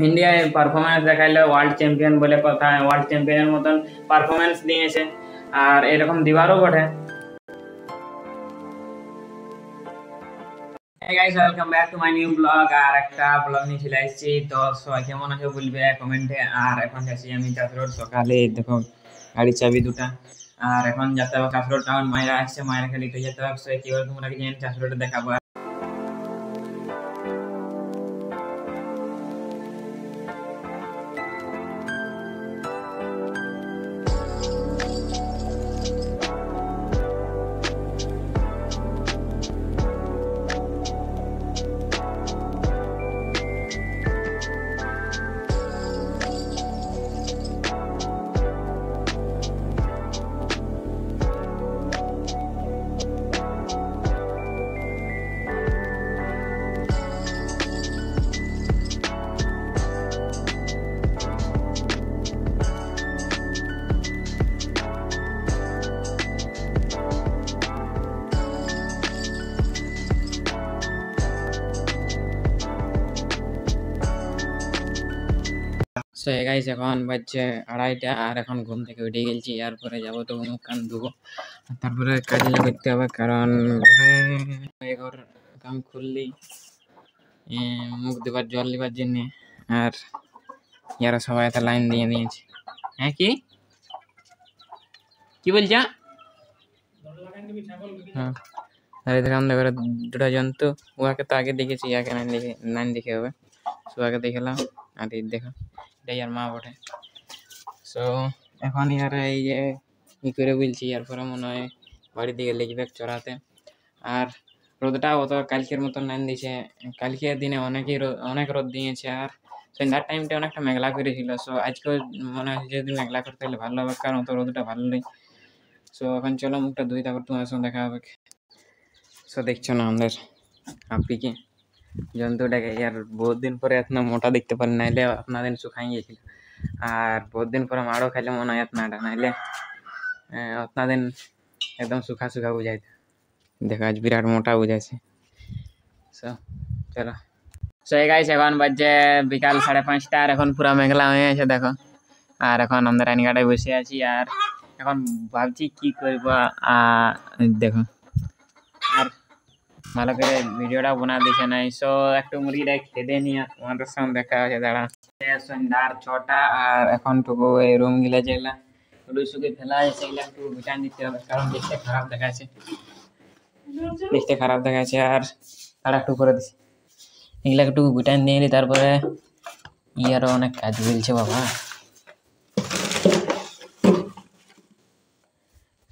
ইন্ডিয়ায় পারফরমেন্স দেখাইলো, world champion বলে কথা, ওয়ার্ল্ড চ্যাম্পিয়নের মতন পারফরমেন্স দিয়েছে আর এরকম দিবারও বটে। Hey guys, welcome back to my new vlog। আর একটা ব্লগ নিয়ে চলে আসছি। তো সবাই কেমন আছে বলবে কমেন্টে। আর এখন যাচ্ছি আমি কাঁচরোড। সকালে দেখো গাড়ির চাবি দুটা। আর এখন যেতে হবে কাঁচরোড টাউন। মায়েরা আসছে, মায়েরাকে লিখে যেতে হবে। সো কি বলে তোমরা কি জানি কাঁচরোডে দেখাবো। সো গাইস এখন বাজছে 2:30 আর এখন ঘুম থেকে উঠে গেছি। এরপরে যাবো তো মুখ কান ধুবো, তারপরে কাজে করতে হবে। কারণ ঘর কাম খুললি মুখ দেবার জল দেবার জন্য। আর ইয়ারা সবাই একটা লাইন দিয়ে দিয়েছে। হ্যাঁ কি কি বলছা? হ্যাঁ দেখলাম এবারে দুটা জন্তু। উহাকে তো আগে দেখেছি, ইয়াকে লাইন দেখে হবে। সুয়াকে দেখলাম আর এই দেখো এটাই আর মা বটে। সো এখন ইয়ারা এই যে ই করে বলছি, এরপরে মনে হয় বাড়ির দিকে লেজবে চড়াতে। আর রোদটা অত কালকের মতন লাইন দিয়েছে। কালকের দিনে অনেক রোদ দিয়েছে। আর সন্ধ্যার টাইমটা অনেকটা মেঘলা করেছিল। সো আজকেও মনে হয় যদি মেঘলা করতে হলে ভালো হবে, কারণ অত রোদটা ভালো নেই। সো এখন চলো মুখটা ধুই, তারপর তোমার সঙ্গে দেখা হবে। সো দেখছো না আমাদের আপিকে জন্তুটাকে, यार बहुत दिन পরে এত মোটা দেখতে পারি, নাইলে আপনাদের শুকাই গেছিল। আর বহুত দিন পরে মাড়ও খাইলে মনে হয় আপনাটা, নাইলে আপনাদের একদম শুকা শুকা বুঝাইত। দেখো আজ বিরাট মোটা বুঝাইছে। সো চলো। সো এই গাইস এখন বাজছে বিকাল 5:30 আর এখন পুরা মেঘলা হয়ে আছে দেখো। আর এখন আমরা রানীঘাটায় বসে আছি। আর এখন ভাবছি কি করবো। দেখো আর ভালো করে ভিডিওটা বানা দিছে নাই। সো একটু মুরগিটা খেতে নিয়ে তোমাদের সঙ্গে দেখা হচ্ছে। দাঁড়া সন্ধ্যার 6টা আর এখন টুকু এই রুম গিলা যেগুলা শুকে ফেলা আছে সেগুলা একটু গুটান দিতে হবে, কারণ দেখতে খারাপ দেখাচ্ছে। আর তারা একটু করে দিছি, এগুলা একটু গুটান দিয়ে নি। তারপরে ইয়ারও অনেক কাজ বলছে বাবা।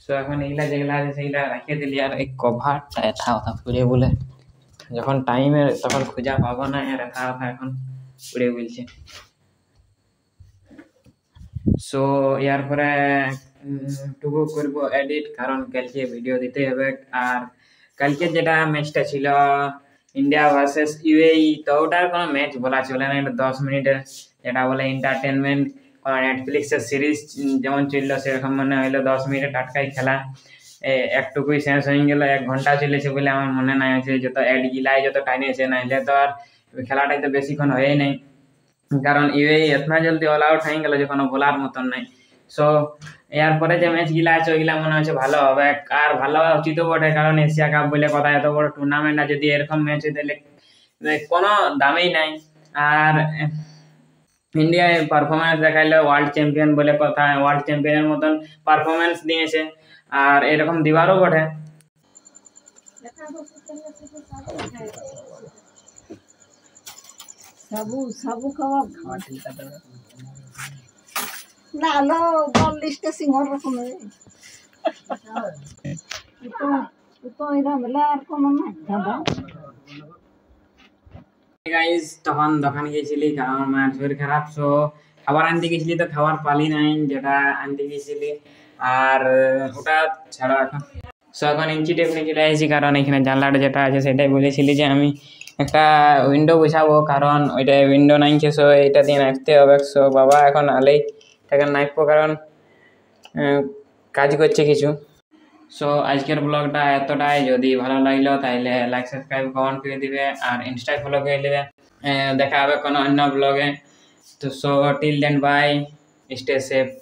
সো এখন এগুলা যেগুলা আছে সেগুলা রাখিয়ে দিলি। আর এই কভারটা এটা কথা পুড়ে বলে যখন টাইমে তখন খোঁজা পাবো না। এর এটা কথা এখন পুড়ে বলছে। সো ইয়ার পরে টুকু করবো এডিট, কারণ কালকে ভিডিও দিতে হবে। আর কালকে যেটা ম্যাচটা ছিল ইন্ডিয়া ভার্সেস ইউএই, তো ওটার কোনো ম্যাচ বলা চলে না, এটা 10 মিনিটের যেটা বলে এন্টারটেনমেন্ট। নেটফ্লিক্সের সিরিজ যেমন চললো সেরকম মনে হইলো 10 মিনিটের টাটকাই খেলা। একটুকুই শেষ হয়ে গেল। 1 ঘন্টা চলেছে বলে আমার মনে নাই আছে, যত অ্যাড গিলাই যত টাইনেছে, নাইলে তো আর খেলাটাই তো বেশিক্ষণ হয়েই নাই। কারণ ইউএই এতনা জলদি অল আউট হয়ে গেল যে কোনো বলার মতন নাই। সো এরপরে যে ম্যাচ গিলা আছে ওইগুলা মনে হচ্ছে ভালো হবে। আর ভালো হওয়া উচিত বটে, কারণ এশিয়া কাপ বলে কথা, এত বড় টুর্নামেন্ট আর যদি এরকম ম্যাচ হয় তাহলে কোনো দামেই নাই। আর ইন্ডিয়ায় পারফরমেন্স দেখাইলো, ওয়ার্ল্ড চ্যাম্পিয়ন বলে কথা, ওয়ার্ল্ড চ্যাম্পিয়নের মতন পারফরমেন্স দিয়েছে আর এরকম দিবারও বটে। সাবু কাবাব খাওয়া না হলো 40টা সিংহর রকমের তো এরা মেলা আর কোনো না দাদা। গাইস তখন দোকানে গেছিলি কারণ আমার শরীর খারাপ। সো খাবার আনতে গেছিলি তো খাবার পালি নাই যেটা আনতে গেছিলি। আর ওটা ছাড়া এখন সো এখন ইঞ্চি টেপ নিয়ে চলে আসছি, কারণ এখানে জানলাটা যেটা আছে সেটাই বলেছিলি যে আমি একটা উইন্ডো বসাবো, কারণ ওইটা উইন্ডো নাইছে। সো এটা দিয়ে নাচতে হবে। সো বাবা এখন আলেই এটাকে নাচবো, কারণ কাজ করছে কিছু। সো আজকের ব্লগটা এতটাই। যদি ভালো লাগলো তাহলে লাইক সাবস্ক্রাইব কমেন্ট করে দিবে আর ইনস্টায় ফলো করে দিবে। দেখা হবে কোনো অন্য ব্লগে। So till then, bye. Stay safe.